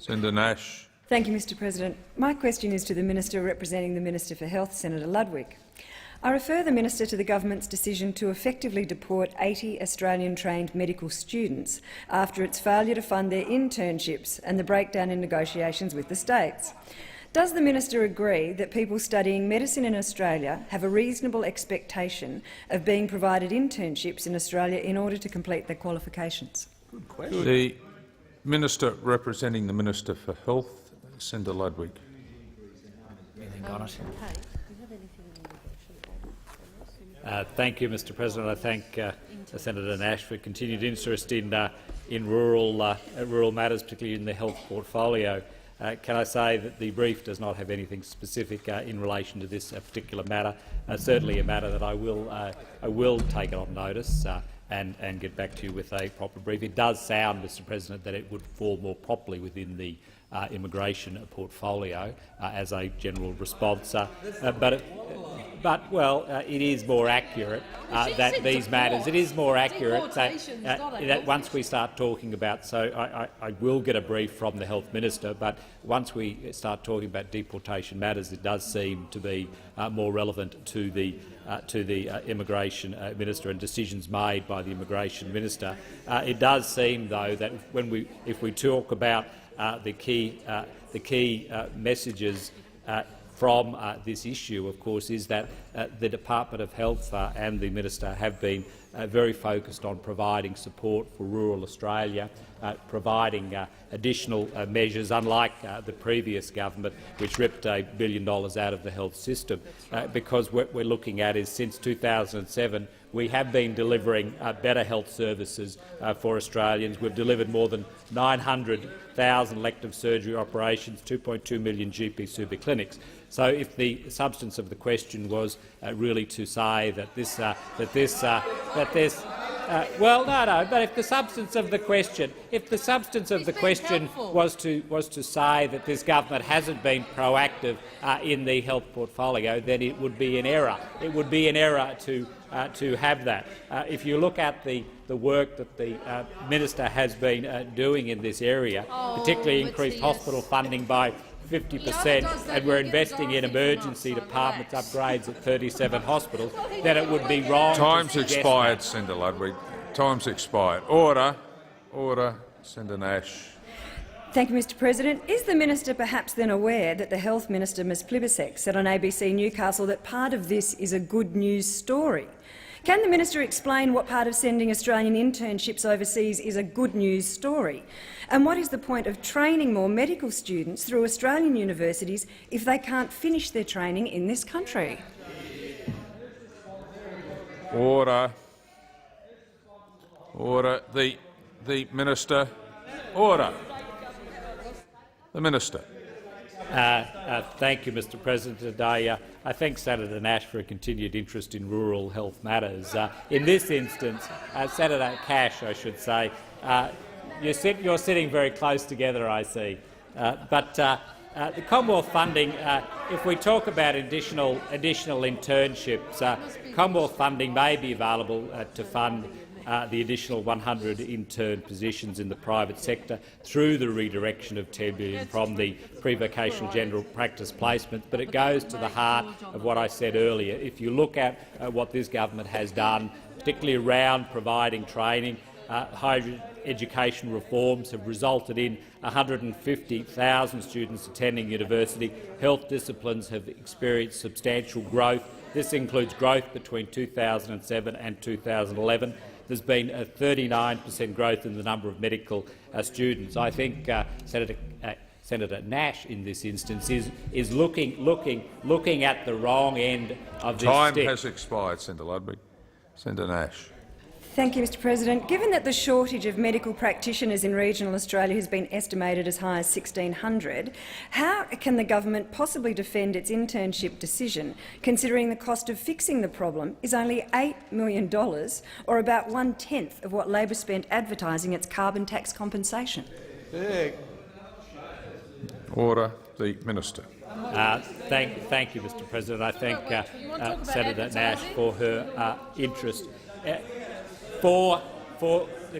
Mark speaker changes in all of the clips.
Speaker 1: Senator Nash.
Speaker 2: Thank you, Mr President. My question is to the Minister representing the Minister for Health, Senator Ludwig. I refer the Minister to the government's decision to effectively deport 80 Australian-trained medical students after its failure to fund their internships and the breakdown in negotiations with the states. Does the Minister agree that people studying medicine in Australia have a reasonable expectation of being provided internships in Australia in order to complete their qualifications?
Speaker 1: Good question. The Minister representing the Minister for Health, Senator Ludwig.
Speaker 3: Thank you, Mr President. I thank Senator Nash for continued interest in rural matters, particularly in the health portfolio. Can I say that the brief does not have anything specific in relation to this particular matter? Certainly a matter that I will take it on notice and get back to you with a proper brief. It does sound, Mr President, that it would fall more properly within the immigration portfolio as a general response, it is more accurate that these matters. It is more accurate that once we start talking about. So I will get a brief from the Health Minister, but once we start talking about deportation matters, it does seem to be more relevant to the Immigration Minister and decisions made by the Immigration Minister. It does seem, though, that if we talk about the key messages from this issue, of course, is that the Department of Health and the Minister have been very focused on providing support for rural Australia, providing additional measures, unlike the previous government, which ripped $1 billion out of the health system, because what we're looking at is since 2007 we have been delivering better health services for Australians. We've delivered more than 900,000 elective surgery operations, 2.2 million GP super clinics. So, if the substance of the question was really to say that this, but if the substance of the question, was to say that this government hasn't been proactive in the health portfolio, then it would be an error. It would be an error to have that. If you look at the work that the Minister has been doing in this area, particularly increased hospital funding by 50%, and we're investing in emergency departments upgrades at 37 hospitals, then it would be wrong.
Speaker 1: Time's expired, Senator Ludwig. Time's expired. Order. Order. Senator Nash.
Speaker 2: Thank you, Mr President. Is the Minister perhaps then aware that the Health Minister, Ms Plibersek, said on ABC Newcastle that part of this is a good news story? Can the Minister explain what part of sending Australian internships overseas is a good news story? And what is the point of training more medical students through Australian universities if they can't finish their training in this country?
Speaker 1: Order. Order. The Minister. Order. The Minister.
Speaker 3: Thank you, Mr President. Today, I thank Senator Nash for a continued interest in rural health matters. In this instance, Senator Cash, I should say, you're sitting very close together, I see. But the Commonwealth funding, if we talk about additional internships, Commonwealth funding may be available to fund the additional 100 intern positions in the private sector through the redirection of $10 billion from the pre-vocational general practice placements. But it goes to the heart of what I said earlier. If you look at what this government has done, particularly around providing training, higher education reforms have resulted in 150,000 students attending university. Health disciplines have experienced substantial growth. This includes growth between 2007 and 2011. There's been a 39% growth in the number of medical students. I think Senator Nash, in this instance, is looking at the wrong end of this
Speaker 1: Time
Speaker 3: stick.
Speaker 1: has expired, Senator Ludwig. Senator Nash.
Speaker 2: Thank you, Mr President. Given that the shortage of medical practitioners in regional Australia has been estimated as high as 1,600, how can the government possibly defend its internship decision, considering the cost of fixing the problem is only $8 million, or about 1/10 of what Labor spent advertising its carbon tax compensation?
Speaker 1: Order. The Minister.
Speaker 3: Thank you, Mr President. I thank Senator Nash for her interest.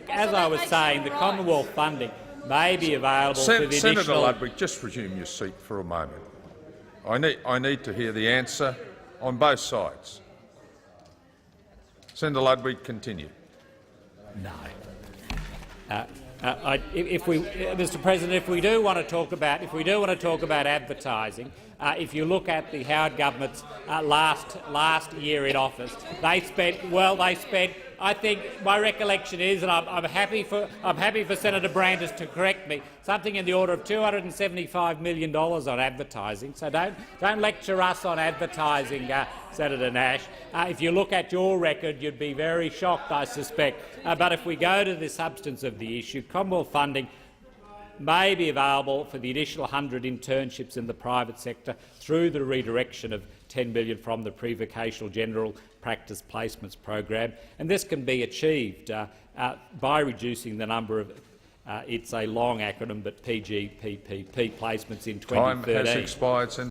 Speaker 3: As I was saying, the Commonwealth funding, may be available for the
Speaker 1: Senator
Speaker 3: additional—
Speaker 1: Ludwig, just resume your seat for a moment. I need to hear the answer on both sides. Senator Ludwig, continue.
Speaker 3: No. Mr. President, if we do want to talk about advertising, if you look at the Howard government's last year in office, they spent. I think my recollection is, and I'm happy for Senator Brandis to correct me, something in the order of $275 million on advertising. So don't lecture us on advertising, Senator Nash. If you look at your record, you'd be very shocked, I suspect. But if we go to the substance of the issue, Commonwealth funding may be available for the additional 100 internships in the private sector through the redirection of $10 million from the pre-vocational general practice placements program, and this can be achieved by reducing the number of it's a long acronym, but PGPPP placements in 2013.
Speaker 1: Time has expired, Senator.